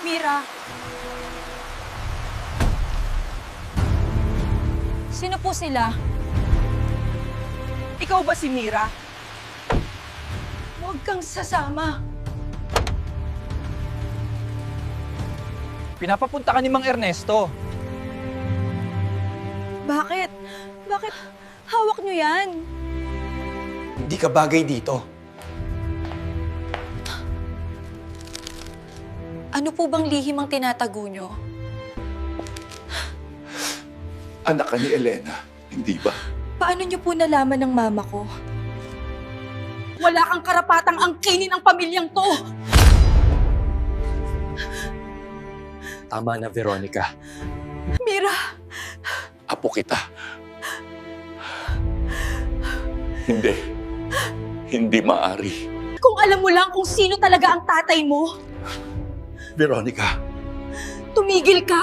Mira! Sino po sila? Ikaw ba si Mira? Huwag kang sasama. Pinapapunta ka ni Mang Ernesto. Bakit? Bakit hawak niyo yan? Hindi ka bagay dito. Ano po bang lihim ang tinatago niyo? Anak ka ni Elena, hindi ba? Paano niyo po nalaman ng mama ko? Wala kang karapatang angkinin ang pamilyang to! Tama na, Veronica. Mira! Apo kita. Hindi. Hindi maari. Kung alam mo lang kung sino talaga ang tatay mo, Veronica, tumigil ka!